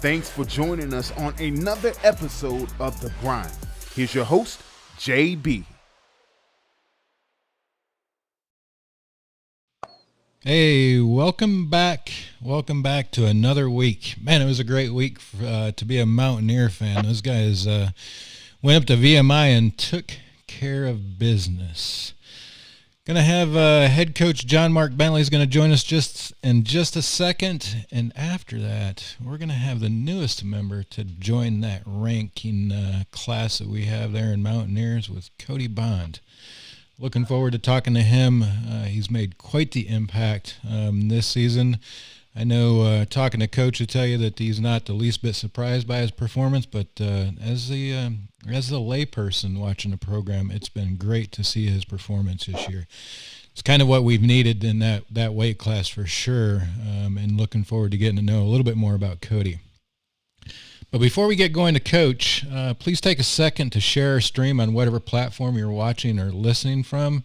Thanks for joining us on another episode of The Grind. Here's your host, JB. Hey, welcome back. Welcome back to another week. Man, it was a great week to be a Mountaineer fan. Those guys went up to VMI and took care of business. Going to have Head Coach JohnMark Bentley is going to join us in just a second. And after that, we're going to have the newest member to join that ranking class that we have there in Mountaineers with Cody Bond. Looking forward to talking to him. He's made quite the impact this season. I know talking to Coach will tell you that he's not the least bit surprised by his performance, but as a layperson watching the program, it's been great to see his performance this year. It's kind of what we've needed in that weight class for sure, and looking forward to getting to know a little bit more about Cody. But before we get going to Coach, please take a second to share our stream on whatever platform you're watching or listening from.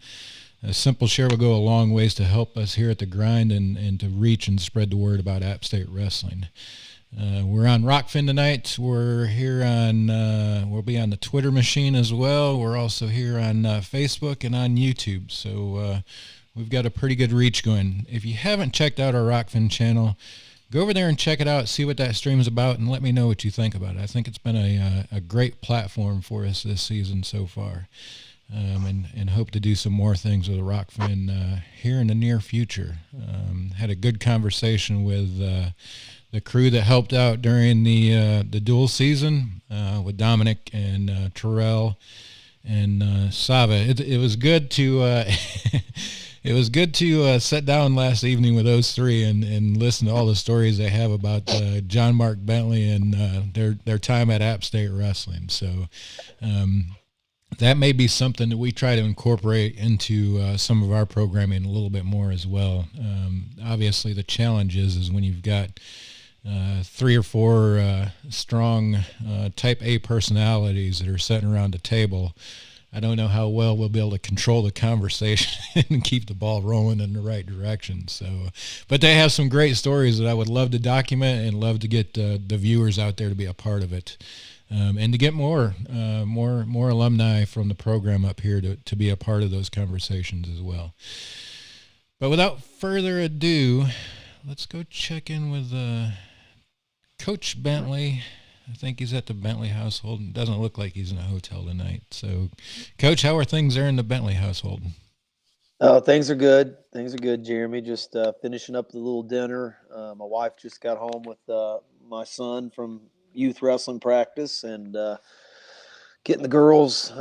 A simple share will go a long ways to help us here at The Grind and to reach and spread the word about App State Wrestling. We're on Rockfin tonight. We're here on, we'll be on the Twitter machine as well. We're also here on Facebook and on YouTube. So we've got a pretty good reach going. If you haven't checked out our Rockfin channel, go over there and check it out, see what that stream is about, and let me know what you think about it. I think it's been a great platform for us this season so far, and hope to do some more things with Rockfin here in the near future. Had a good conversation with the crew that helped out during the dual season with Dominic and Terrell and Sava. It was good to it was good to sit down last evening with those three and listen to all the stories they have about JohnMark Bentley and their time at App State Wrestling. So that may be something that we try to incorporate into some of our programming a little bit more as well. Obviously, the challenge is when you've got 3 or 4 strong Type A personalities that are sitting around a table. I don't know how well we'll be able to control the conversation and keep the ball rolling in the right direction. So, but they have some great stories that I would love to document and love to get the viewers out there to be a part of it, and to get more alumni from the program up here to be a part of those conversations as well. But without further ado, let's go check in with Coach Bentley. I think he's at the Bentley household. It doesn't look like he's in a hotel tonight. So, Coach, how are things there in the Bentley household? Oh, things are good. Things are good, Jeremy. Just finishing up the little dinner. My wife just got home with my son from youth wrestling practice and getting the girls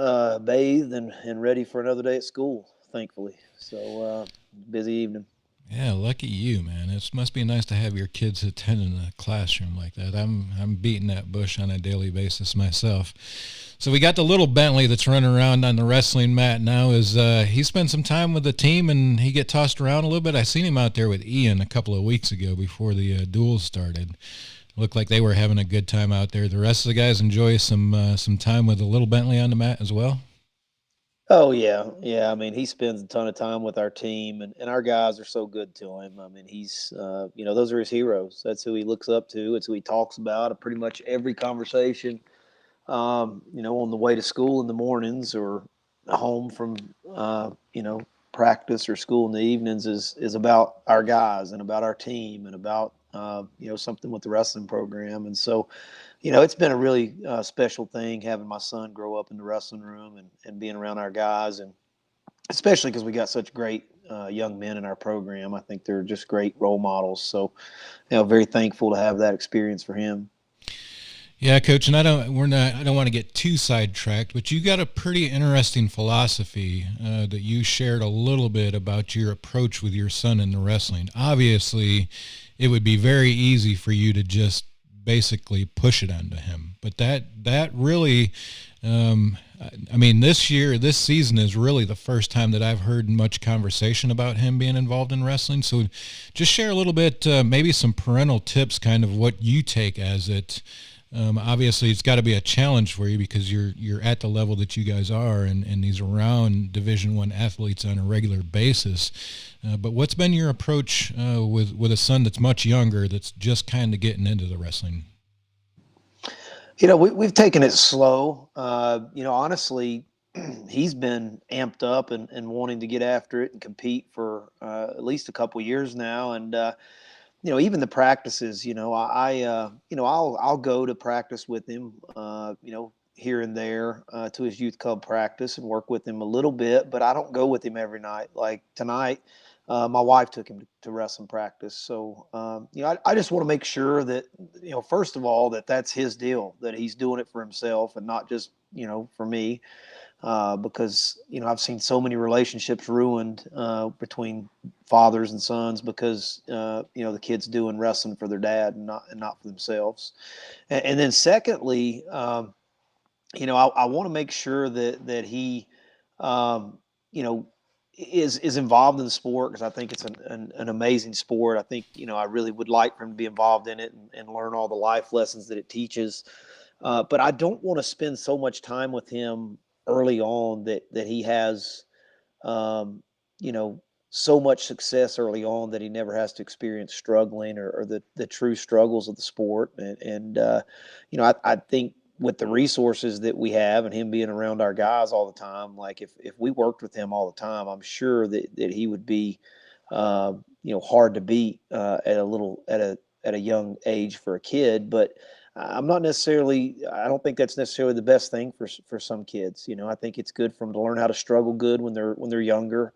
bathed and ready for another day at school, thankfully. So, busy evening. Yeah, lucky you, man. It must be nice to have your kids attending a classroom like that. I'm beating that bush on a daily basis myself. So we got the little Bentley that's running around on the wrestling mat now. He spent some time with the team and he get tossed around a little bit. I seen him out there with Ian a couple of weeks ago before the duels started. Looked like they were having a good time out there. The rest of the guys enjoy some time with the little Bentley on the mat as well. Oh, yeah. Yeah, I mean, he spends a ton of time with our team, and our guys are so good to him. I mean, he's, those are his heroes. That's who he looks up to. It's who he talks about pretty much every conversation, on the way to school in the mornings or home from, practice or school in the evenings is about our guys and about our team and about, something with the wrestling program. And so, it's been a really special thing having my son grow up in the wrestling room and being around our guys, and especially because we got such great young men in our program. I think they're just great role models. So, very thankful to have that experience for him. Yeah, Coach, and I don't want to get too sidetracked, but you got a pretty interesting philosophy that you shared a little bit about your approach with your son in the wrestling. Obviously, it would be very easy for you to just basically push it onto him, but that really, this season is really the first time that I've heard much conversation about him being involved in wrestling. So just share a little bit, maybe some parental tips, kind of what you take as it. Obviously, it's got to be a challenge for you because you're at the level that you guys are, and these around Division I athletes on a regular basis. But what's been your approach with a son that's much younger, that's just kind of getting into the wrestling? We've taken it slow. Honestly, he's been amped up and wanting to get after it and compete for at least a couple years now. And even the practices, I'll go to practice with him, here and there to his youth club practice and work with him a little bit, but I don't go with him every night. Like tonight, my wife took him to wrestling practice. So, I just want to make sure that, first of all, that's his deal, that he's doing it for himself and not just, for me. Because I've seen so many relationships ruined between fathers and sons because the kids doing wrestling for their dad and not for themselves. And then secondly, I want to make sure that he is involved in the sport, because I think it's an amazing sport. I think I really would like for him to be involved in it and learn all the life lessons that it teaches. But I don't want to spend so much time with him early on that he has, so much success early on that he never has to experience struggling or the true struggles of the sport. I think with the resources that we have and him being around our guys all the time, like if we worked with him all the time, I'm sure that he would be, hard to beat at a young age for a kid. But I don't think that's necessarily the best thing for some kids. I think it's good for them to learn how to struggle good when they're younger.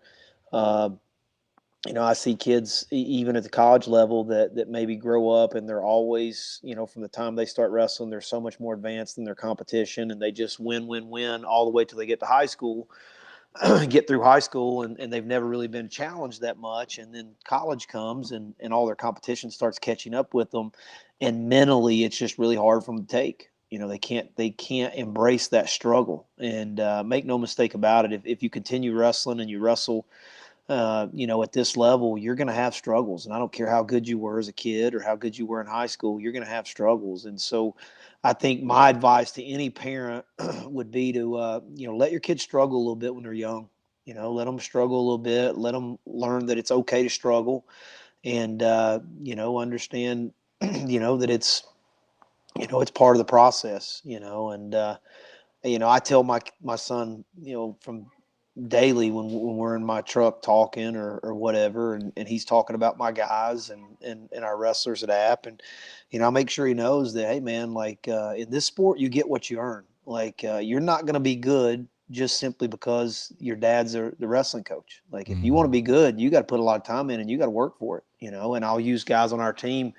I see kids even at the college level that maybe grow up and they're always, from the time they start wrestling, they're so much more advanced than their competition, and they just win all the way till they get to high school, get through high school, and they've never really been challenged that much. And then college comes and all their competition starts catching up with them. And mentally, it's just really hard for them to take. They can't embrace that struggle. And make no mistake about it, if you continue wrestling and you wrestle, at this level, you're going to have struggles. And I don't care how good you were as a kid or how good you were in high school, you're going to have struggles. And so I think my advice to any parent would be to, let your kids struggle a little bit when they're young. Let them struggle a little bit. Let them learn that it's okay to struggle, and, understand, that it's part of the process, and, I tell my son, from daily when we're in my truck talking or whatever, and he's talking about my guys and our wrestlers at App, and I make sure he knows that, hey man, like in this sport you get what you earn. Like you're not going to be good just simply because your dad's the wrestling coach. Like if you want to be good, you got to put a lot of time in and you got to work for it. And I'll use guys on our team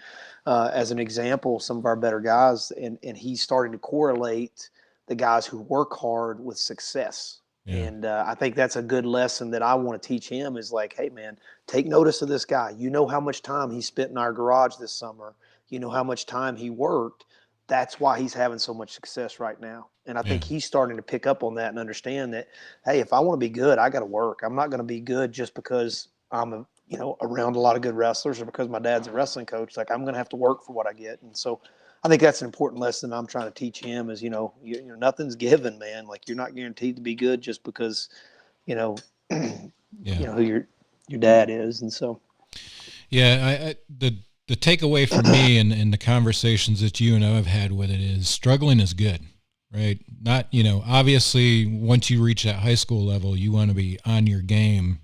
as an example, some of our better guys, and he's starting to correlate the guys who work hard with success. Yeah. And I think that's a good lesson that I want to teach him, is like, hey, man, take notice of this guy. You know how much time he spent in our garage this summer. You know how much time he worked. That's why he's having so much success right now. And I think he's starting to pick up on that and understand that, hey, if I want to be good, I got to work. I'm not going to be good just because I'm around a lot of good wrestlers or because my dad's a wrestling coach. Like I'm going to have to work for what I get. And so I think that's an important lesson I'm trying to teach him is, nothing's given, man. Like you're not guaranteed to be good just because, who your dad is. And so, the takeaway for me and the conversations that you and I have had with it is struggling is good, right? Not, obviously once you reach that high school level, you want to be on your game,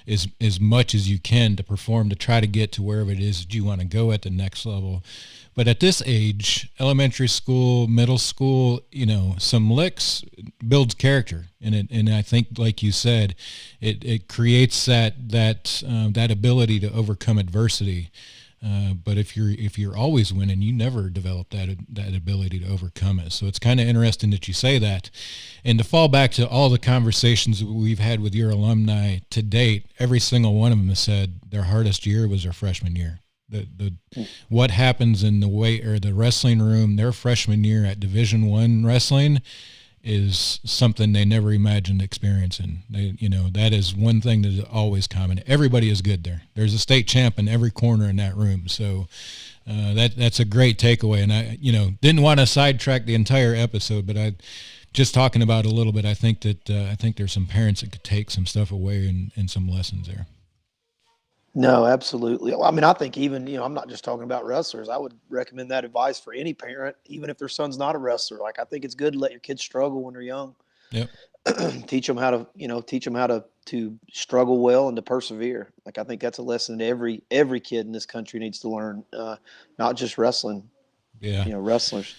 as much as you can to perform, to try to get to wherever it is that you want to go at the next level. But at this age, elementary school, middle school, some licks builds character, and I think, like you said, it creates that ability to overcome adversity. But if you're always winning, you never develop that ability to overcome it. So it's kind of interesting that you say that. And to fall back to all the conversations that we've had with your alumni to date, every single one of them has said their hardest year was their freshman year. What happens in the wrestling room their freshman year at Division I wrestling is something they never imagined experiencing. That is one thing that is always common. Everybody is good there. There's a state champ in every corner in that room. So that's a great takeaway. And I, didn't want to sidetrack the entire episode, but I just talking about it a little bit. I think there's some parents that could take some stuff away and some lessons there. No, absolutely. Well, I mean, I think even, I'm not just talking about wrestlers. I would recommend that advice for any parent, even if their son's not a wrestler. Like, I think it's good to let your kids struggle when they're young. Yep. Teach them how to, teach them how to struggle well and to persevere. Like, I think that's a lesson that every kid in this country needs to learn, not just wrestling, Yeah. wrestlers.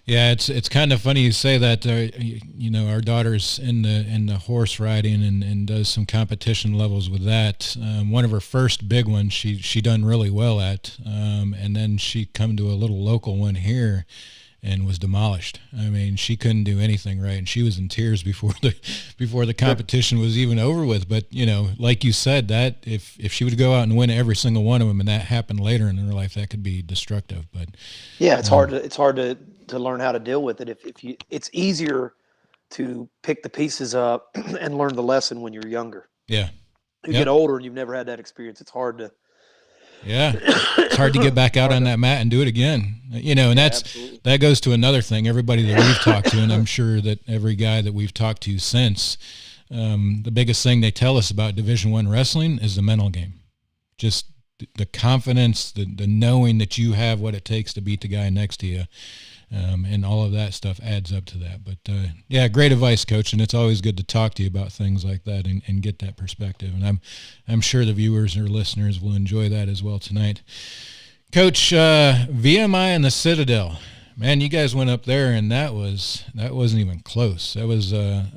Yeah, it's kind of funny you say that. Our daughter's in the horse riding and does some competition levels with that. One of her first big ones she done really well at, and then she come to a little local one here and was demolished. I mean, she couldn't do anything right, and she was in tears before the competition was even over with. But like you said, that if she would go out and win every single one of them, and that happened later in her life, that could be destructive. But yeah, it's hard to learn how to deal with it. It's easier to pick the pieces up and learn the lesson when you're younger. Yeah. You get older and you've never had that experience. It's hard to. Yeah, it's hard to get back out on that mat and do it again. And that goes to another thing. Everybody that we've talked to, and I'm sure that every guy that we've talked to since, the biggest thing they tell us about Division I wrestling is the mental game. Just the confidence, the knowing that you have what it takes to beat the guy next to you. And all of that stuff adds up to that. But, yeah, great advice, Coach, and it's always good to talk to you about things like that and get that perspective. And I'm sure the viewers or listeners will enjoy that as well tonight. Coach, VMI and The Citadel. Man, you guys went up there, and that wasn't even close. That was a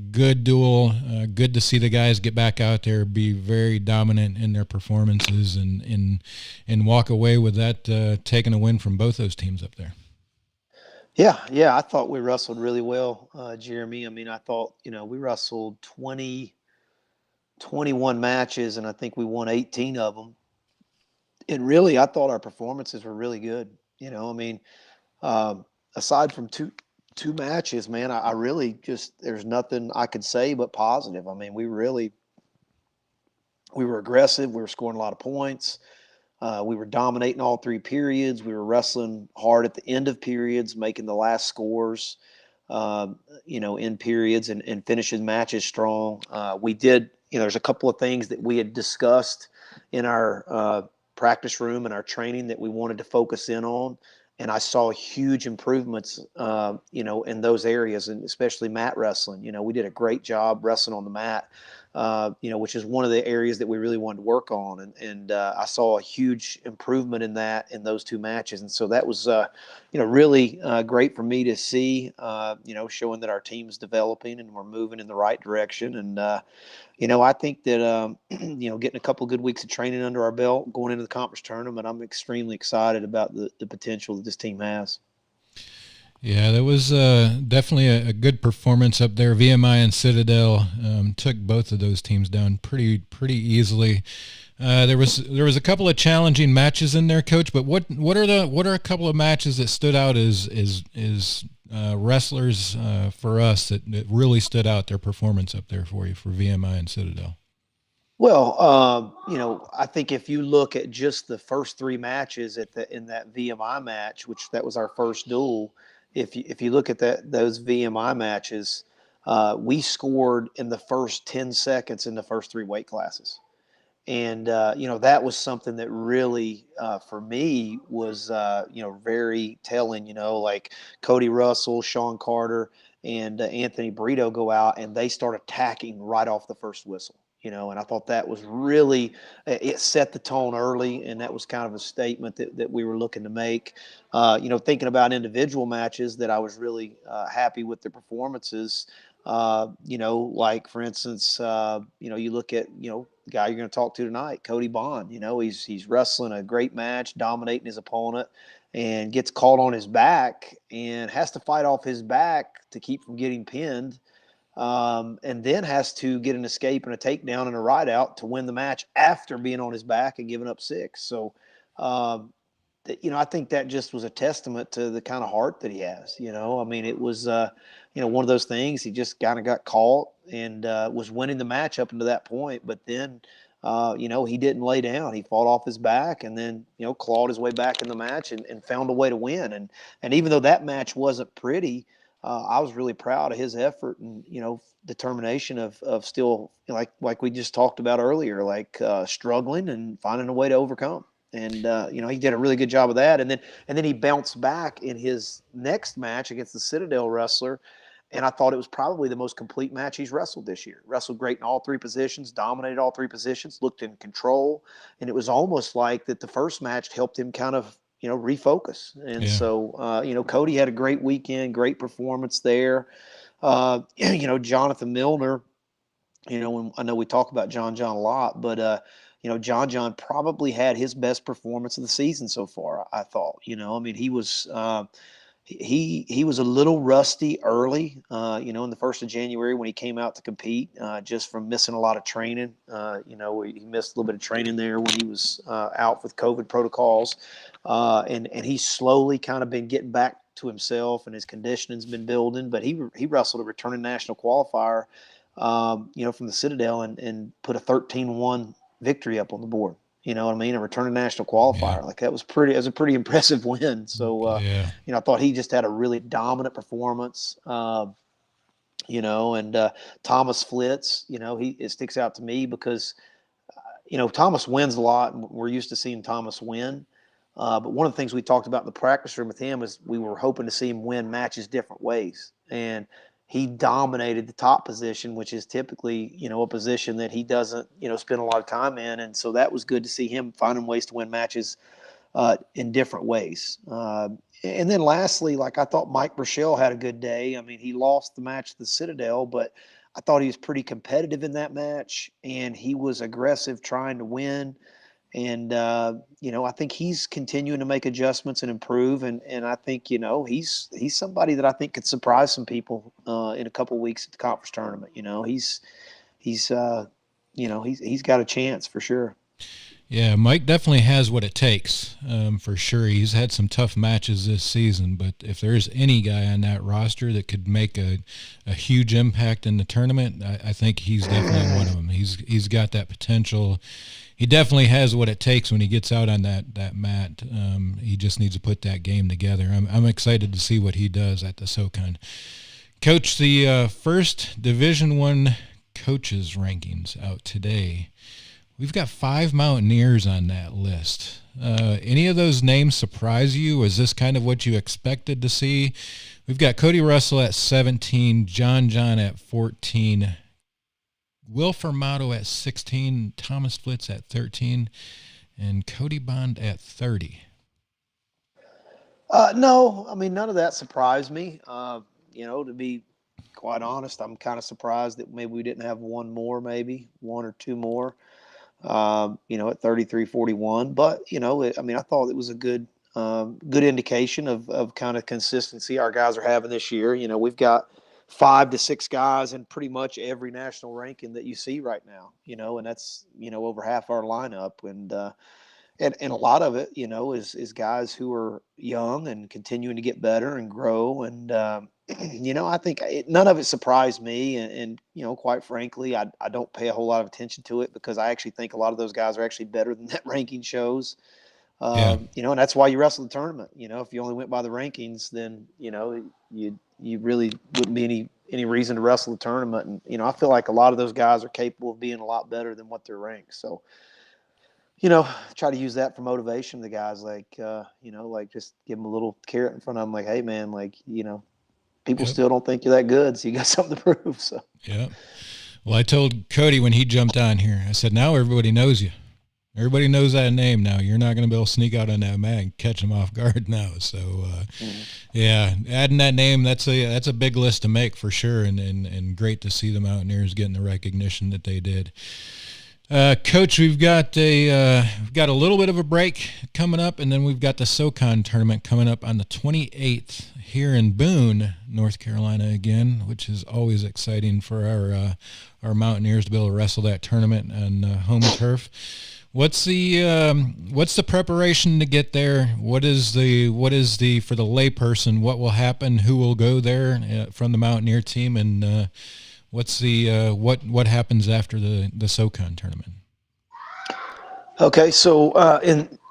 good duel. Good to see the guys get back out there, be very dominant in their performances, and walk away with that, taking a win from both those teams up there. Yeah, I thought we wrestled really well, Jeremy. I mean, I thought, we wrestled 21 matches, and I think we won 18 of them. And really, I thought our performances were really good. Aside from two matches, man, I really there's nothing I could say but positive. I mean, we were aggressive. We were scoring a lot of points. We were dominating all three periods. We were wrestling hard at the end of periods, making the last scores, in periods and finishing matches strong. We did, there's a couple of things that we had discussed in our practice room and our training that we wanted to focus in on. And I saw huge improvements, in those areas, and especially mat wrestling. We did a great job wrestling on the mat. Which is one of the areas that we really wanted to work on. And I saw a huge improvement in those two matches. And so that was, really great for me to see, showing that our team's developing and we're moving in the right direction. And, I think that, getting a couple of good weeks of training under our belt, going into the conference tournament, I'm extremely excited about the potential that this team has. Yeah, that was definitely a good performance up there. VMI and Citadel took both of those teams down pretty easily. There was a couple of challenging matches in there, Coach. But what are a couple of matches that stood out as wrestlers for us that really stood out, their performance up there for you for VMI and Citadel? Well, I think if you look at just the first three matches in that VMI match, which that was our first duel. If you look at those VMI matches, we scored in the first 10 seconds in the first three weight classes. And, that was something that really, for me, was, very telling. Like Cody Russell, Sean Carter, and Anthony Brito go out, and they start attacking right off the first whistle. And I thought that was really, it set the tone early, and that was kind of a statement that we were looking to make. Thinking about individual matches that I was really happy with the performances, like, for instance, you look at, the guy you're going to talk to tonight, Cody Bond. He's wrestling a great match, dominating his opponent, and gets caught on his back and has to fight off his back to keep from getting pinned. And then has to get an escape and a takedown and a ride out to win the match after being on his back and giving up 6. So, I think that just was a testament to the kind of heart that he has. I mean, it was, one of those things. He just kind of got caught and was winning the match up until that point. But then, he didn't lay down. He fought off his back and then, clawed his way back in the match and found a way to win. And even though that match wasn't pretty, I was really proud of his effort and, determination of still like we just talked about earlier, struggling and finding a way to overcome. And, he did a really good job of that. And then he bounced back in his next match against the Citadel wrestler. And I thought it was probably the most complete match he's wrestled this year. Wrestled great in all three positions, dominated all three positions, looked in control. And it was almost like that the first match helped him kind of, refocus. And so, Cody had a great weekend, great performance there. Jonathan Milner, when I know we talk about John a lot, but, John probably had his best performance of the season so far, I thought. He was he was a little rusty early, in the 1st of January when he came out to compete, just from missing a lot of training. He missed a little bit of training there when he was out with COVID protocols. And he's slowly kind of been getting back to himself, and his conditioning's been building. But he wrestled a returning national qualifier, from the Citadel and put a 13-1 victory up on the board. You know what I mean? A returning national qualifier. Yeah. Like that was a pretty impressive win. So, I thought he just had a really dominant performance. And Thomas Flitz, it sticks out to me because, Thomas wins a lot, and we're used to seeing Thomas win. But one of the things we talked about in the practice room with him is we were hoping to see him win matches different ways. And he dominated the top position, which is typically, a position that he doesn't, spend a lot of time in. And so that was good to see him finding ways to win matches in different ways. And then lastly, I thought Mike Burchell had a good day. I mean, he lost the match at the Citadel, but I thought he was pretty competitive in that match, and he was aggressive trying to win. And, I think he's continuing to make adjustments and improve. And I think, he's somebody that I think could surprise some people in a couple of weeks at the conference tournament. He's got a chance for sure. Yeah, Mike definitely has what it takes, for sure. He's had some tough matches this season, but if there's any guy on that roster that could make a huge impact in the tournament, I think he's definitely one of them. He's got that potential. He definitely has what it takes when he gets out on that mat. He just needs to put that game together. I'm excited to see what he does at the SoCon. Coach, the first Division I coaches rankings out today. We've got 5 Mountaineers on that list. Any of those names surprise you? Was this kind of what you expected to see? We've got Cody Russell at 17, John at 14, Will Fermato at 16, Thomas Flitz at 13, and Cody Bond at 30. No, I mean, none of that surprised me. To be quite honest, I'm kind of surprised that maybe we didn't have one or two more, at 33-41. But, I thought it was a good indication of kind of consistency our guys are having this year. We've got 5 to 6 guys in pretty much every national ranking that you see right now, and that's, over half our lineup. And a lot of it, is guys who are young and continuing to get better and grow. And, I think none of it surprised me. And quite frankly, I don't pay a whole lot of attention to it because I actually think a lot of those guys are actually better than that ranking shows. And that's why you wrestle the tournament. If you only went by the rankings, then, you really wouldn't be any reason to wrestle the tournament. And, I feel like a lot of those guys are capable of being a lot better than what they're ranked. So, try to use that for motivation. The guys just give them a little carrot in front of them. Like, hey man, people still don't think you're that good. So you got something to prove. So, yeah. Well, I told Cody when he jumped on here, I said, now everybody knows you. Everybody knows that name now. You're not going to be able to sneak out on that mat and catch them off guard now. So, yeah, adding that name, that's a big list to make for sure, and great to see the Mountaineers getting the recognition that they did. Coach, we've got a little bit of a break coming up, and then we've got the SoCon tournament coming up on the 28th here in Boone, North Carolina again, which is always exciting for our Mountaineers to be able to wrestle that tournament on home turf. What's the preparation to get there? What is the for the layperson? What will happen? Who will go there from the Mountaineer team? And what happens after the SoCon tournament? Okay, so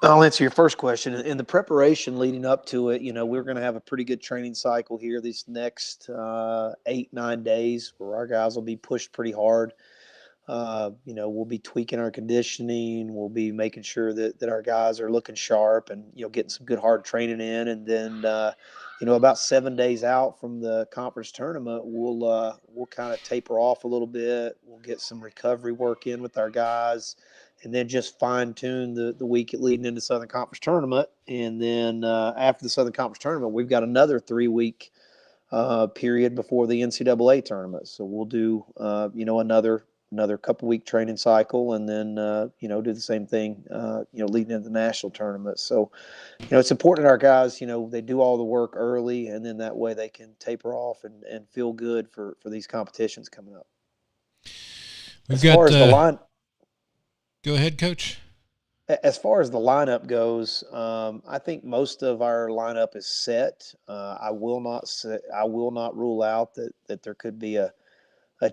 I'll answer your first question. In the preparation leading up to it, we're going to have a pretty good training cycle here these next 8, 9 days, where our guys will be pushed pretty hard. We'll be tweaking our conditioning. We'll be making sure that our guys are looking sharp and, getting some good hard training in. And then, about 7 days out from the conference tournament, we'll kind of taper off a little bit. We'll get some recovery work in with our guys, and then just fine tune the week leading into Southern Conference tournament. And then after the Southern Conference tournament, we've got another 3 week period before the NCAA tournament. So we'll do, another couple week training cycle, and then, do the same thing, leading into the national tournament. So, it's important that our guys, they do all the work early, and then that way they can taper off and feel good for these competitions coming up. We've As got, far as the line, go ahead, Coach. As far as the lineup goes, I think most of our lineup is set. I will not rule out that there could be a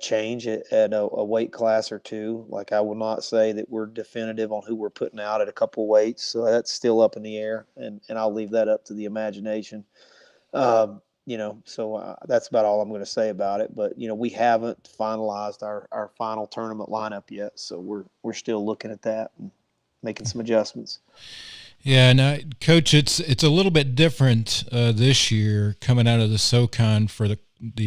change at a weight class or two. Like, I will not say that we're definitive on who we're putting out at a couple weights. So that's still up in the air, and I'll leave that up to the imagination. That's about all I'm going to say about it. But, we haven't finalized our final tournament lineup yet. So we're still looking at that and making some adjustments. Yeah, now, Coach, it's a little bit different this year coming out of the SoCon for the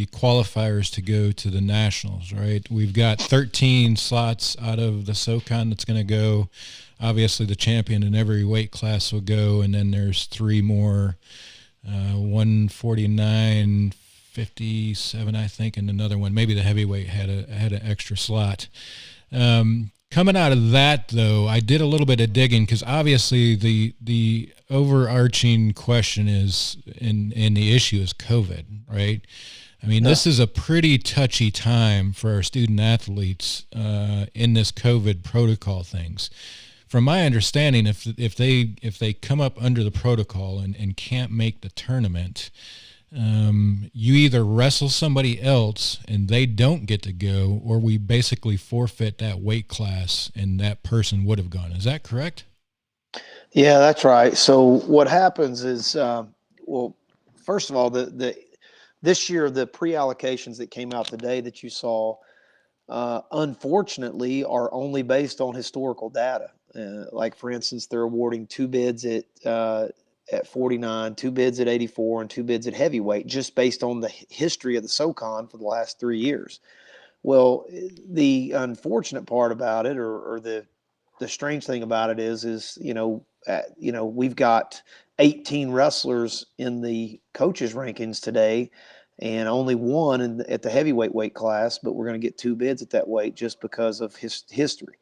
qualifiers to go to the nationals, right? We've got 13 slots out of the SoCon that's going to go. Obviously, the champion in every weight class will go, and then there's 3 more, 149, 57, I think, and another one. Maybe the heavyweight had an extra slot. Coming out of that, though, I did a little bit of digging, because obviously the overarching question is, and the issue is COVID, right? I mean, This is a pretty touchy time for our student athletes in this COVID protocol things. From my understanding, if they come up under the protocol and can't make the tournament, you either wrestle somebody else and they don't get to go, or we basically forfeit that weight class and that person would have gone. Is that correct? Yeah, that's right. So what happens is, first of all, this year, the pre-allocations that came out today that you saw, unfortunately, are only based on historical data. Like, for instance, they're awarding 2 bids at 49, 2 bids at 84, and 2 bids at heavyweight, just based on the history of the SoCon for the last 3 years. Well, the unfortunate part about it, or the strange thing about it is we've got 18 wrestlers in the coaches rankings today, and only one at the heavyweight weight class, but we're going to get 2 bids at that weight just because of history.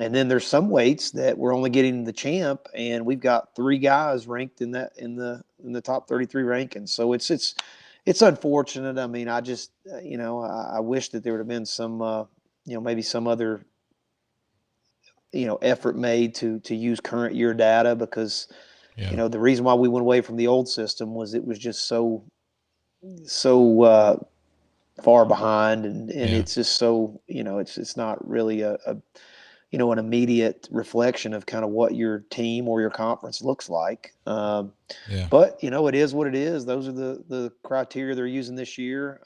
And then there's some weights that we're only getting the champ, and we've got 3 guys ranked in the top 33 rankings. So it's unfortunate. I mean, I just I wish that there would have been some maybe some other effort made to use current year data, because the reason why we went away from the old system was it was just so far behind, and it's just so it's not really an immediate reflection of kind of what your team or your conference looks like. But it is what it is. Those are the criteria they're using this year,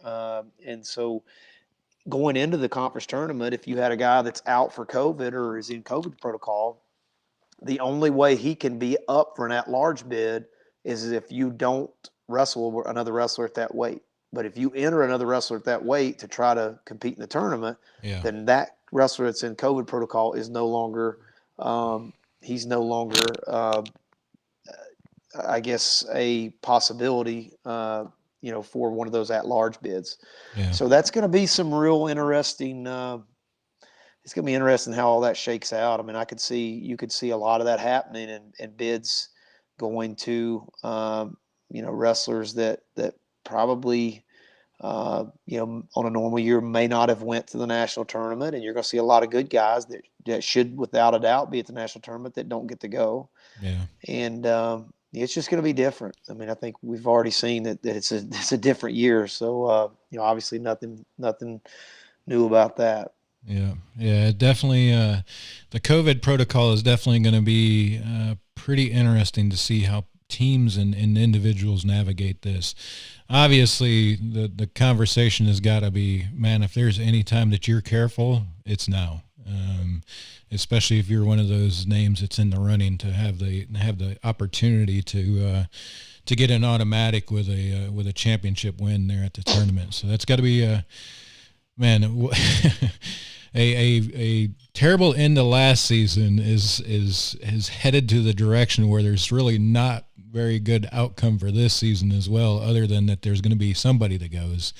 and so going into the conference tournament, if you had a guy that's out for COVID or is in COVID protocol, the only way he can be up for an at-large bid is if you don't wrestle another wrestler at that weight. But if you enter another wrestler at that weight to try to compete in the tournament, then that wrestler that's in COVID protocol is no longer I guess, a possibility, for one of those at-large bids. Yeah. So that's going to be some real interesting. It's going to be interesting how all that shakes out. I mean, you could see a lot of that happening, and bids going to, wrestlers that probably, on a normal year may not have went to the national tournament, and you're going to see a lot of good guys that should, without a doubt, be at the national tournament that don't get to go. Yeah. And it's just going to be different. I mean, I think we've already seen that it's a different year. So, obviously nothing new about that. Yeah, definitely. The COVID protocol is definitely going to be pretty interesting to see how teams and individuals navigate this. Obviously, the conversation has got to be, man, if there's any time that you're careful, it's now. Especially if you're one of those names that's in the running to have the opportunity to get an automatic with a championship win there at the tournament. So that's got to be man. A terrible end to last season is headed to the direction where there's really not very good outcome for this season as well, other than that there's going to be somebody that goes,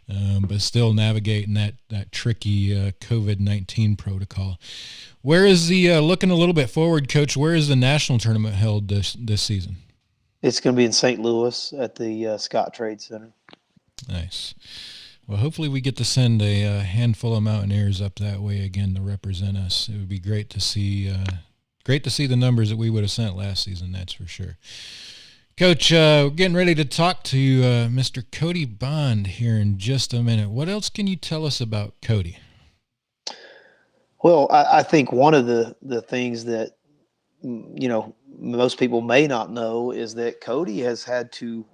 but still navigating that tricky COVID-19 protocol. Where is the looking a little bit forward, Coach? Where is the national tournament held this season? It's going to be in St. Louis at the Scott Trade Center. Nice. Well, hopefully we get to send a handful of Mountaineers up that way again to represent us. It would be great to see the numbers that we would have sent last season, that's for sure. Coach, we're getting ready to talk to Mr. Cody Bond here in just a minute. What else can you tell us about Cody? Well, I think one of the things that, most people may not know is that Cody has had to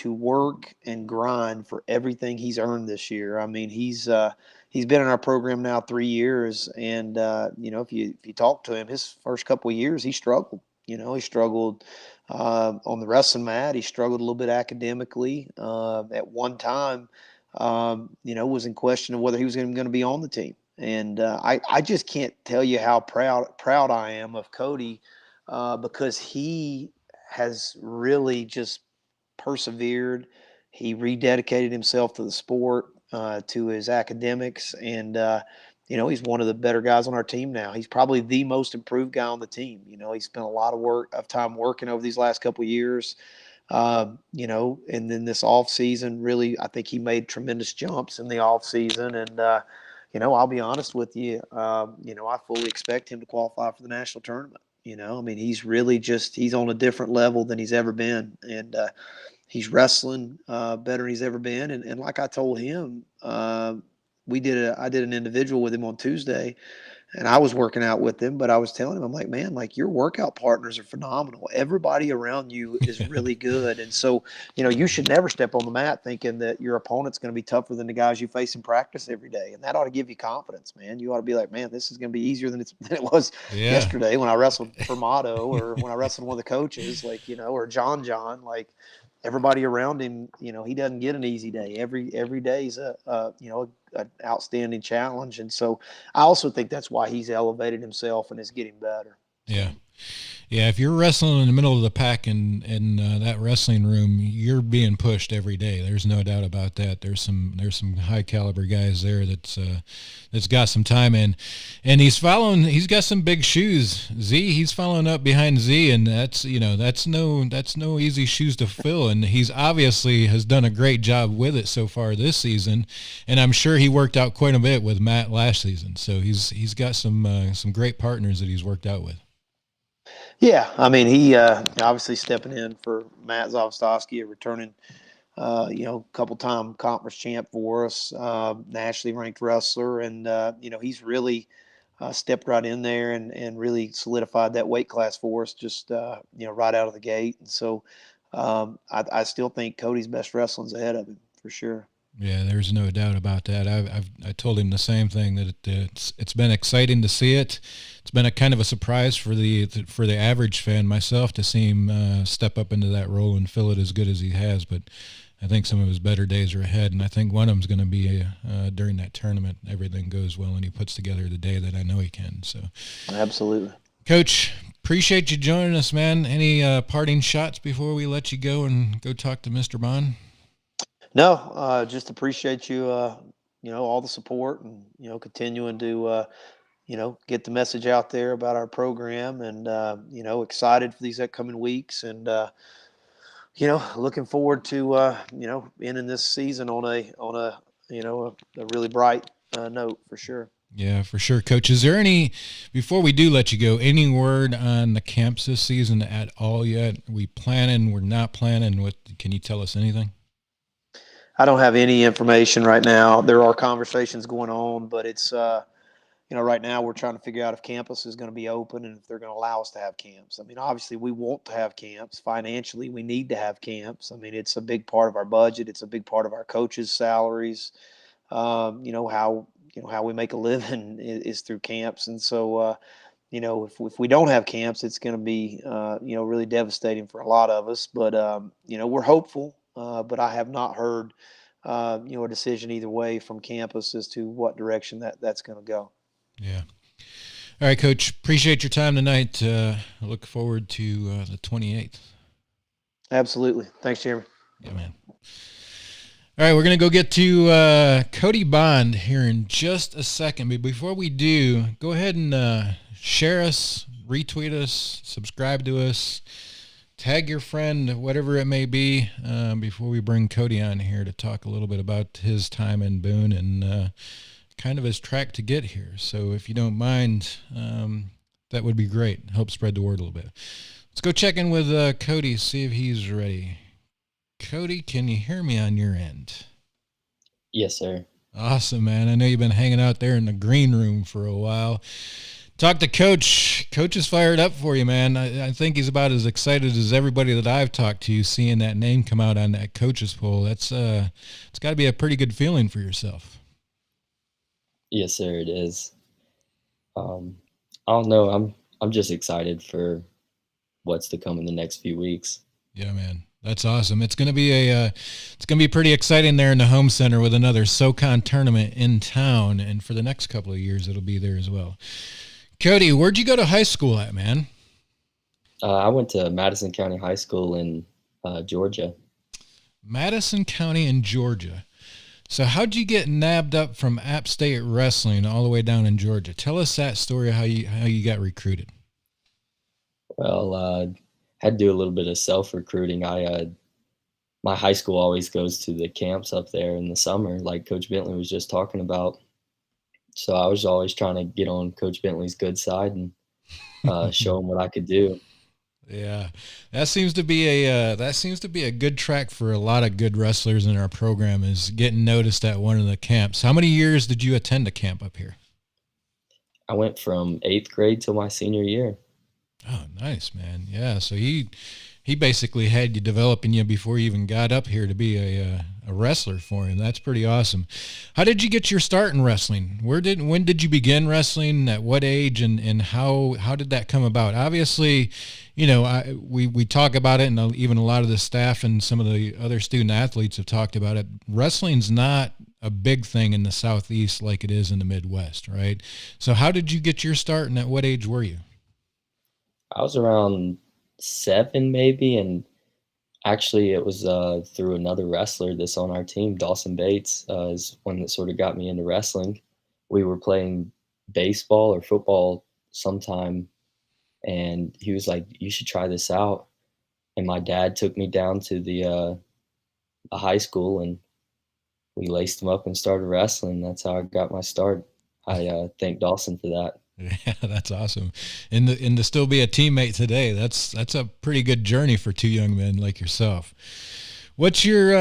work and grind for everything he's earned this year. I mean, he's been in our program now 3 years, and if you talk to him, his first couple of years he struggled. He struggled on the wrestling mat. He struggled a little bit academically. At one time, was in question of whether he was even going to be on the team. And I just can't tell you how proud I am of Cody because he has really just persevered. He rededicated himself to the sport, to his academics, and he's one of the better guys on our team now. He's probably the most improved guy on the team. He spent a lot of time working over these last couple of years. And then this off season, really, I think he made tremendous jumps in the off season. And I'll be honest with you. I fully expect him to qualify for the national tournament. He's really he's on a different level than he's ever been. And he's wrestling better than he's ever been. And like I told him, I did an individual with him on Tuesday, and I was working out with him, but I was telling him, I'm like, man, like your workout partners are phenomenal. Everybody around you is really good. And so, you should never step on the mat thinking that your opponent's going to be tougher than the guys you face in practice every day. And that ought to give you confidence, man. You ought to be like, man, this is going to be easier than it was yesterday when I wrestled for Motto or when I wrestled one of the coaches, or John, like, everybody around him, he doesn't get an easy day. Every day is an outstanding challenge. And so I also think that's why he's elevated himself and is getting better. Yeah. Yeah, if you're wrestling in the middle of the pack in that wrestling room, you're being pushed every day. There's no doubt about that. There's some high caliber guys there that's got some time in, and he's got some big shoes. He's following up behind Z, and that's no easy shoes to fill. And he's obviously has done a great job with it so far this season, and I'm sure he worked out quite a bit with Matt last season. So he's got some great partners that he's worked out with. Yeah, he obviously stepping in for Matt Zavostovsky, a returning, couple-time conference champ for us, nationally ranked wrestler, and he's really stepped right in there and really solidified that weight class for us, just right out of the gate. And so I still think Cody's best wrestling's ahead of him for sure. Yeah, there's no doubt about that. I told him the same thing, that it's been exciting to see it. It's been a kind of a surprise for the average fan, myself, to see him step up into that role and fill it as good as he has. But I think some of his better days are ahead, and I think one of them's going to be during that tournament. Everything goes well, and he puts together the day that I know he can. So, absolutely, Coach. Appreciate you joining us, man. Any parting shots before we let you go and go talk to Mr. Bond? No, just appreciate you, all the support and, continuing to, get the message out there about our program and, excited for these upcoming weeks and, looking forward to, ending this season on a really bright note for sure. Yeah, for sure. Coach, is there before we do let you go, any word on the camps this season at all yet? Are we planning? We're not planning? Can you tell us anything? I don't have any information right now. There are conversations going on, but it's right now we're trying to figure out if campus is going to be open and if they're going to allow us to have camps. I mean, obviously we want to have camps. Financially, we need to have camps. I mean, it's a big part of our budget. It's a big part of our coaches' salaries. How we make a living is through camps. And so, if we don't have camps, it's going to be, really devastating for a lot of us. But, we're hopeful, but I have not heard, a decision either way from campus as to what direction that's going to go. Yeah. All right, Coach. Appreciate your time tonight. I look forward to the 28th. Absolutely. Thanks, Jeremy. Yeah, man. All right, we're going to go get to Cody Bond here in just a second. But before we do, go ahead and share us, retweet us, subscribe to us, tag your friend, whatever it may be, before we bring Cody on here to talk a little bit about his time in Boone and kind of his track to get here. So if you don't mind, that would be great. Help spread the word a little bit. Let's go check in with Cody, see if he's ready. Cody, can you hear me on your end? Yes, sir. Awesome, man. I know you've been hanging out there in the green room for a while. Talk to Coach. Coach is fired up for you, man. I think he's about as excited as everybody that I've talked to, seeing that name come out on that coach's poll. It's got to be a pretty good feeling for yourself. Yes, sir, it is. I don't know. I'm just excited for what's to come in the next few weeks. Yeah, man. That's awesome. It's going to be pretty exciting there in the home center with another SoCon tournament in town, and for the next couple of years it'll be there as well. Cody, where'd you go to high school at, man? I went to Madison County High School in Georgia. Madison County in Georgia. So how'd you get nabbed up from App State Wrestling all the way down in Georgia? Tell us that story, how you got recruited. Well, had to do a little bit of self-recruiting. My high school always goes to the camps up there in the summer, like Coach Bentley was just talking about. So I was always trying to get on Coach Bentley's good side and show him what I could do. Yeah, that seems to be a good track for a lot of good wrestlers in our program, is getting noticed at one of the camps. How many years did you attend a camp up here? I went from 8th grade till my senior year. Oh, nice, man. Yeah, so he basically had you developing you before you even got up here to be a wrestler for him. That's pretty awesome. How did you get your start in wrestling? When did you begin wrestling? At what age? And how did that come about? Obviously, we talk about it, and even a lot of the staff and some of the other student athletes have talked about it. Wrestling's not a big thing in the Southeast like it is in the Midwest, right? So how did you get your start, and at what age were you? I was around 7 maybe, and actually it was through another wrestler that's on our team. Dawson Bates is one that sort of got me into wrestling. We were playing baseball or football sometime, and he was like, "You should try this out." And my dad took me down to the high school, and we laced him up and started wrestling. That's how I got my start. I thank Dawson for that. Yeah, that's awesome. And to still be a teammate today, that's a pretty good journey for two young men like yourself. What's your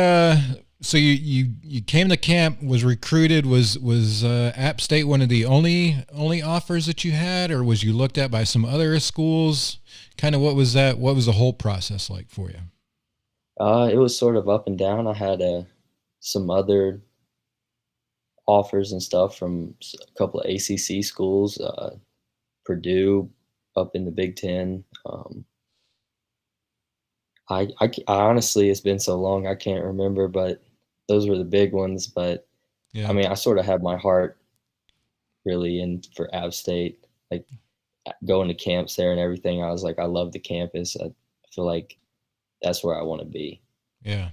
so you came to camp, was recruited, was App State one of the only offers that you had, or was you looked at by some other schools? Kind of what was the whole process like for you? It was sort of up and down. I had some other offers and stuff from a couple of ACC schools, Purdue up in the Big Ten. I honestly, it's been so long, I can't remember, but those were the big ones. But yeah. I mean, I sort of had my heart really in for App State, like going to camps there and everything. I was like, I love the campus. I feel like that's where I want to be. Yeah.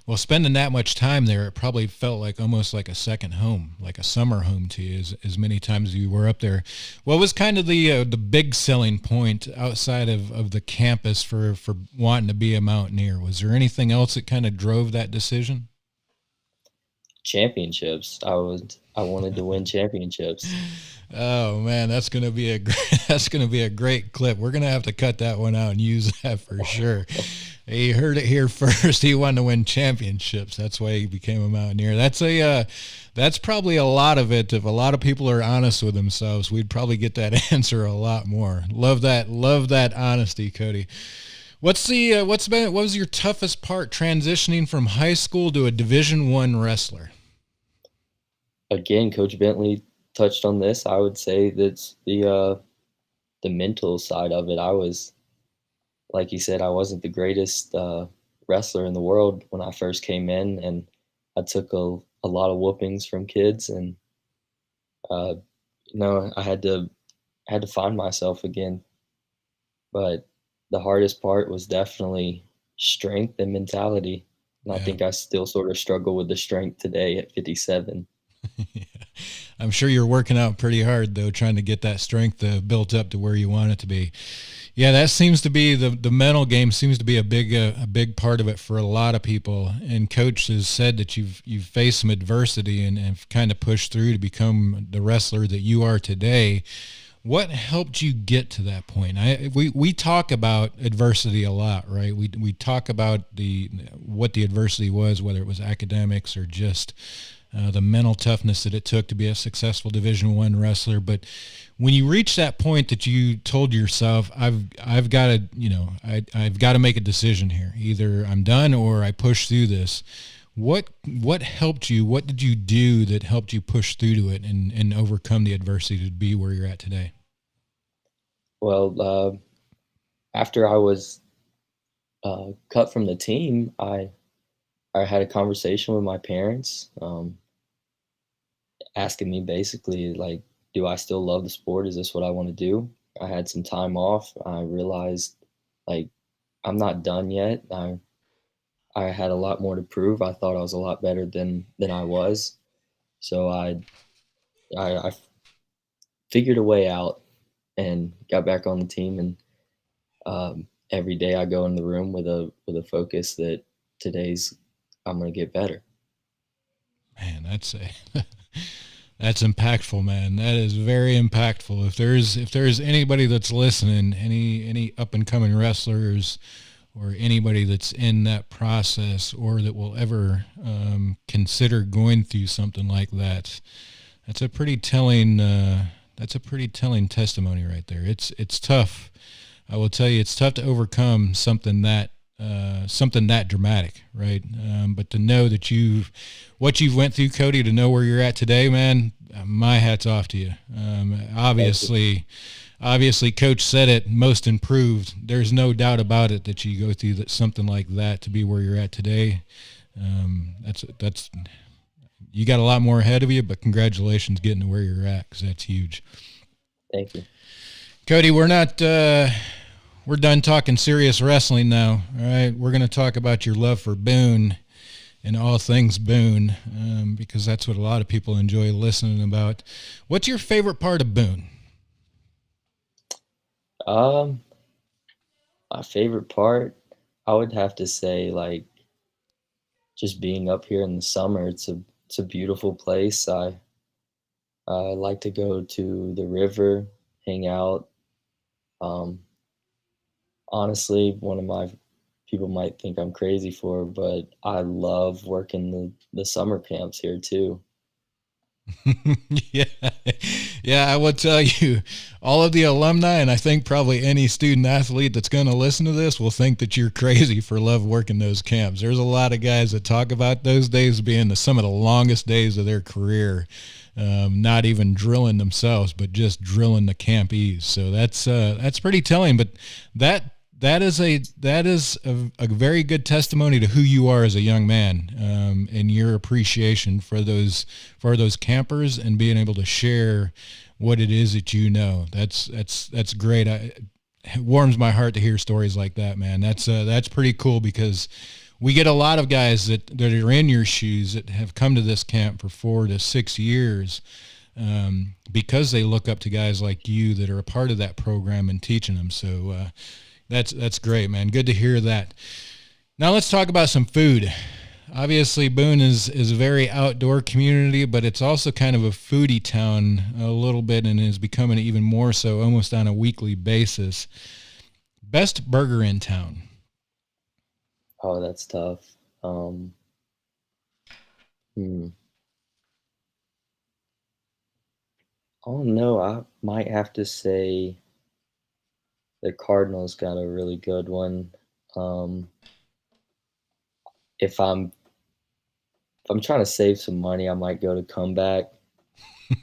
Well, spending that much time there, it probably felt like almost like a second home, like a summer home to you, as many times as you were up there. What was kind of the big selling point outside of the campus for wanting to be a Mountaineer? Was there anything else that kind of drove that decision? Championships. I wanted to win championships. Oh man, that's gonna be a great clip. We're gonna have to cut that one out and use that for sure. You heard it here first. He wanted to win championships. That's why he became a Mountaineer. That's probably a lot of it. If a lot of people are honest with themselves, we'd probably get that answer a lot more. Love that honesty, Cody. What was your toughest part transitioning from high school to a Division I wrestler? Again, Coach Bentley touched on this. I would say that's the mental side of it. I was, like he said, I wasn't the greatest wrestler in the world when I first came in, and I took a lot of whoopings from kids, and I had to find myself again. But the hardest part was definitely strength and mentality, and I think I still sort of struggle with the strength today at 57. Yeah. I'm sure you're working out pretty hard though, trying to get that strength built up to where you want it to be. Yeah, that seems to be the mental game seems to be a big part of it for a lot of people. And Coach has said that you've faced some adversity and kind of pushed through to become the wrestler that you are today. What helped you get to that point? We talk about adversity a lot, right? We talk about what the adversity was, whether it was academics or just the mental toughness that it took to be a successful Division I wrestler. But when you reach that point that you told yourself, I've got to make a decision here. Either I'm done or I push through this. What helped you? What did you do that helped you push through to it and overcome the adversity to be where you're at today? Well, after I was cut from the team, I had a conversation with my parents, asking me basically, like, do I still love the sport? Is this what I want to do? I had some time off. I realized, like, I'm not done yet. I had a lot more to prove. I thought I was a lot better than I was. So I figured a way out and got back on the team. And every day I go in the room with a focus that I'm going to get better. Man, that's impactful, man. That is very impactful. If there's anybody that's listening, any up and coming wrestlers or anybody that's in that process or that will ever consider going through something like that, that's a pretty telling testimony right there. It's tough. I will tell you, it's tough to overcome something that dramatic, right? But to know that what you've went through, Cody, to know where you're at today, man, my hat's off to you. Obviously, Coach said it, most improved. There's no doubt about it that you go through something like that to be where you're at today. That's you got a lot more ahead of you, but congratulations getting to where you're at, because that's huge. Thank you. Cody, we're done talking serious wrestling now. All right, we're going to talk about your love for Boone and all things Boone, because that's what a lot of people enjoy listening about. What's your favorite part of Boone? My favorite part, I would have to say, like, just being up here in the summer. It's a beautiful place. I like to go to the river, hang out. Honestly, one of my people might think I'm crazy for, but I love working the summer camps here too. Yeah, I will tell you, all of the alumni, and I think probably any student athlete that's going to listen to this will think that you're crazy for love working those camps. There's a lot of guys that talk about those days being some of the longest days of their career, not even drilling themselves, but just drilling the campees. So that's pretty telling. But that is a very good testimony to who you are as a young man, and your appreciation for those campers and being able to share what it is that you know. That's great. It warms my heart to hear stories like that, man. That's pretty cool, because we get a lot of guys that are in your shoes that have come to this camp for 4 to 6 years, because they look up to guys like you that are a part of that program and teaching them. So that's great, man. Good to hear that. Now let's talk about some food. Obviously, Boone is a very outdoor community, but it's also kind of a foodie town a little bit, and is becoming even more so almost on a weekly basis. Best burger in town? Oh, that's tough. Hmm. Oh no, I might have to say the Cardinals got a really good one. Um, if I'm trying to save some money, I might go to Comeback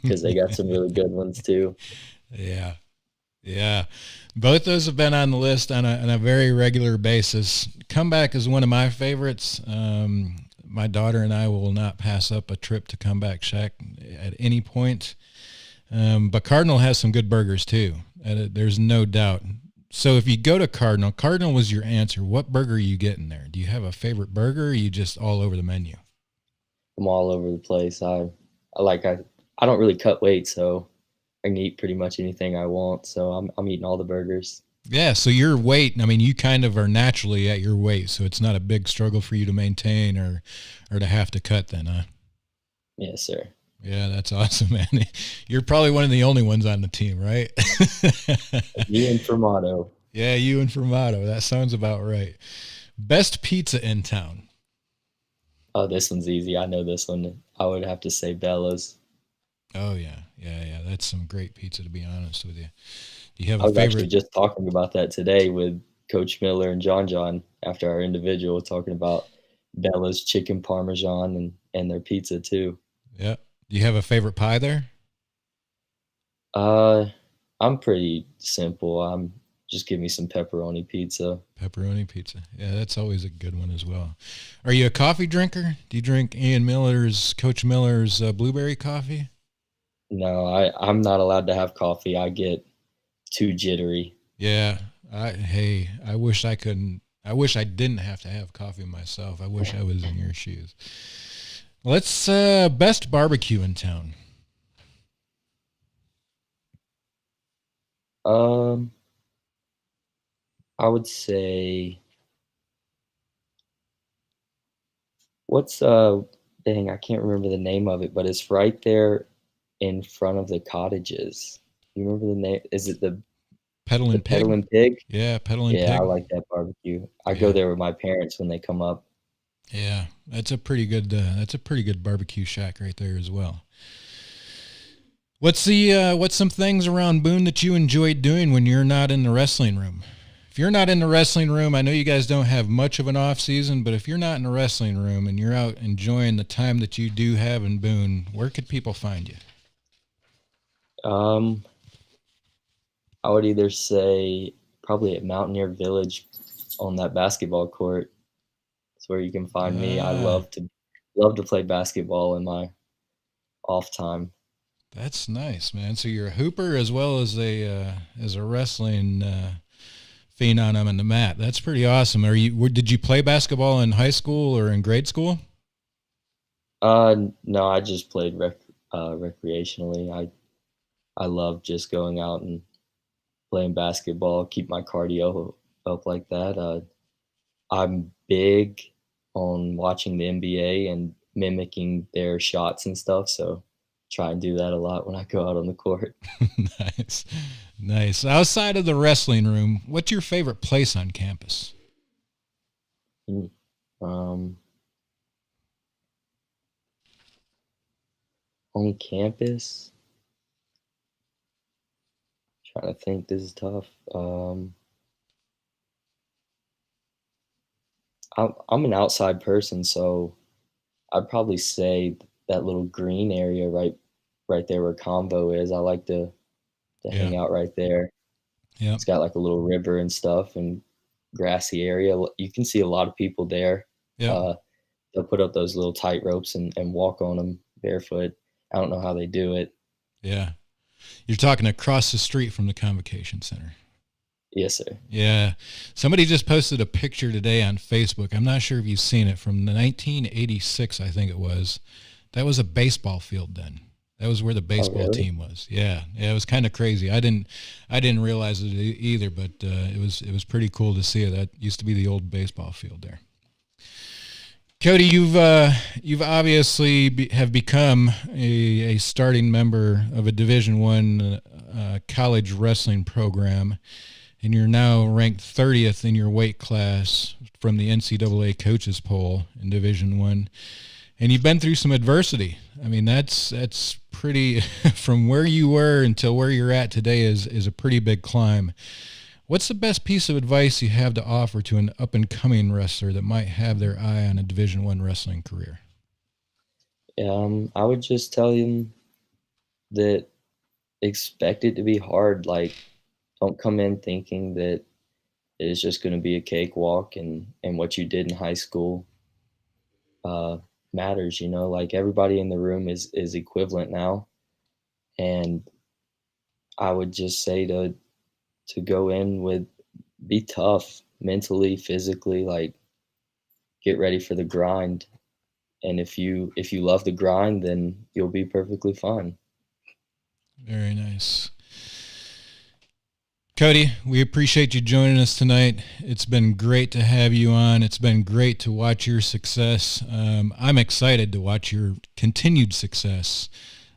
because they got some really good ones too. Yeah. Yeah. Both those have been on the list on a very regular basis. Comeback is one of my favorites. My daughter and I will not pass up a trip to Comeback Shack at any point. But Cardinal has some good burgers too. There's no doubt. So if you go to Cardinal was your answer. What burger are you getting there? Do you have a favorite burger, or are you just all over the menu? I'm all over the place. I don't really cut weight, so I can eat pretty much anything I want. So I'm eating all the burgers. Yeah, so your weight, I mean, you kind of are naturally at your weight, so it's not a big struggle for you to maintain or to have to cut then, huh? Yes, sir. Yeah, that's awesome, man. You're probably one of the only ones on the team, right? Me and Formato. Yeah, you and Formato. That sounds about right. Best pizza in town? Oh, this one's easy. I know this one. I would have to say Bella's. Oh, yeah. Yeah. That's some great pizza, to be honest with you. Do you have I a was actually favorite? just talking about that today with Coach Miller and John after our individual, talking about Bella's chicken parmesan and their pizza too. Yeah. Do you have a favorite pie there? I'm pretty simple. Just give me some pepperoni pizza. Pepperoni pizza. Yeah, that's always a good one as well. Are you a coffee drinker? Do you drink Coach Miller's blueberry coffee? No, I'm not allowed to have coffee. I get too jittery. Yeah. I wish I couldn't. I wish I didn't have to have coffee myself. I wish I was in your shoes. Let's best barbecue in town. I would say what's dang, I can't remember the name of it, but it's right there in front of the cottages. You remember the name? Is it the Peddling Pig? Peddling Pig? Yeah, Peddling Yeah, Pig. I like that barbecue. I Yeah. go there with my parents when they come up. Yeah, that's a pretty good barbecue shack right there as well. What's some things around Boone that you enjoy doing when you're not in the wrestling room? If you're not in the wrestling room, I know you guys don't have much of an off season, but if you're not in the wrestling room and you're out enjoying the time that you do have in Boone, where could people find you? I would either say probably at Mountaineer Village on that basketball court. That's where you can find me. I love to play basketball in my off time. That's nice, man. So you're a hooper as well as a wrestling phenom on the mat. That's pretty awesome. Did you play basketball in high school or in grade school? No, I just played recreationally. I love just going out and playing basketball, keep my cardio up like that. I'm big on watching the NBA and mimicking their shots and stuff, so try and do that a lot when I go out on the court. Nice. Outside of the wrestling room, what's your favorite place on campus? On campus, trying to think. This is tough. I'm an outside person, so I'd probably say that little green area right there where Convo is. I like to hang out right there. Yeah. It's got like a little river and stuff and grassy area. You can see a lot of people there. Yeah. They'll put up those little tight ropes and walk on them barefoot. I don't know how they do it. Yeah. You're talking across the street from the Convocation Center. Yes, sir. Yeah. Somebody just posted a picture today on Facebook. I'm not sure if you've seen it, from the 1986, I think it was. That was a baseball field then. That was where the baseball team was. Yeah. It was kind of crazy. I didn't realize it either, but it was pretty cool to see it. That used to be the old baseball field there. Cody, you've obviously have become a starting member of a Division I college wrestling program. and you're now ranked 30th in your weight class from the NCAA coaches poll in Division I. And you've been through some adversity. I mean, that's pretty, from where you were until where you're at today is a pretty big climb. What's the best piece of advice you have to offer to an up-and-coming wrestler that might have their eye on a Division I wrestling career? I would just tell him that expect it to be hard. Like, don't come in thinking that it's just going to be a cakewalk and what you did in high school matters, you know. Like, everybody in the room is equivalent now. And I would just say to go in with, be tough mentally, physically, like, get ready for the grind. And if you love the grind, then you'll be perfectly fine. Very nice. Cody, we appreciate you joining us tonight. It's been great to have you on. It's been great to watch your success. I'm excited to watch your continued success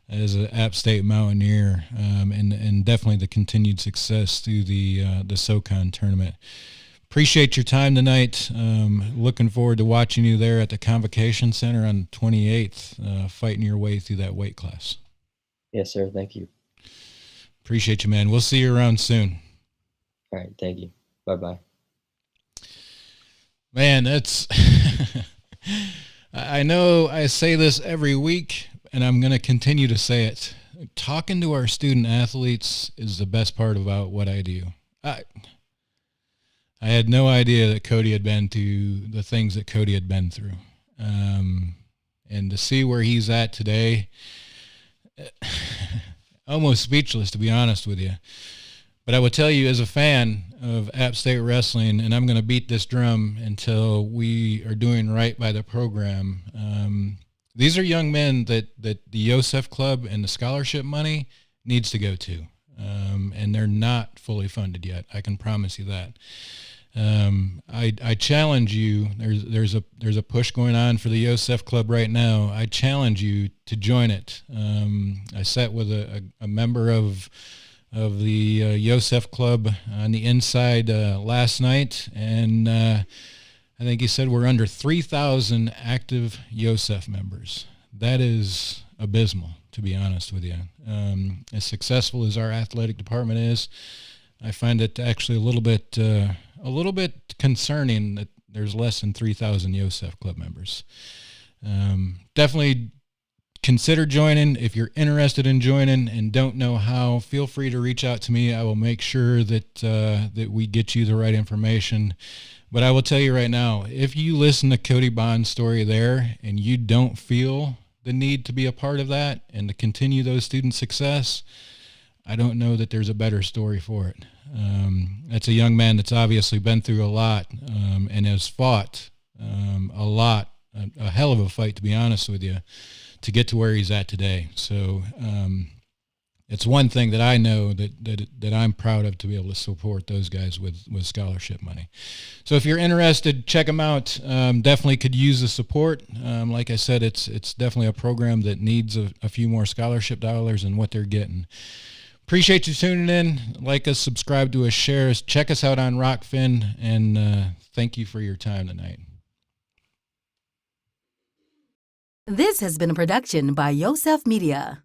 as an App State Mountaineer, and definitely the continued success through the SoCon Tournament. Appreciate your time tonight. Looking forward to watching you there at the Convocation Center on the 28th, fighting your way through that weight class. Yes, sir. Thank you. Appreciate you, man. We'll see you around soon. All right. Thank you. Bye-bye. Man, that's I know I say this every week, and I'm going to continue to say it. Talking to our student athletes is the best part about what I do. I had no idea that Cody had been through the things that Cody had been through. And to see where he's at today, almost speechless, to be honest with you. But I would tell you, as a fan of App State Wrestling, and I'm going to beat this drum until we are doing right by the program, these are young men that the Yosef Club and the scholarship money needs to go to. And they're not fully funded yet. I can promise you that. I challenge you. There's a push going on for the Yosef Club right now. I challenge you to join it. I sat with a member of the Yosef Club on the inside last night, and I think he said we're under 3,000 active Yosef members. That is abysmal, to be honest with you. As successful as our athletic department is, I find it actually a little bit concerning that there's less than 3,000 Yosef Club members. Definitely consider joining. If you're interested in joining and don't know how, feel free to reach out to me. I will make sure that we get you the right information. But I will tell you right now, if you listen to Cody Bond's story there and you don't feel the need to be a part of that and to continue those student success, I don't know that there's a better story for it. That's a young man that's obviously been through a lot and has fought a lot, a hell of a fight, to be honest with you, to get to where he's at today. So it's one thing that I know that I'm proud of, to be able to support those guys with scholarship money. So if you're interested, check them out. Definitely could use the support. Like I said, it's definitely a program that needs a few more scholarship dollars than what they're getting. Appreciate you tuning in. Like us, subscribe to us, share us, check us out on Rockfin, and thank you for your time tonight. This has been a production by Yosef Media.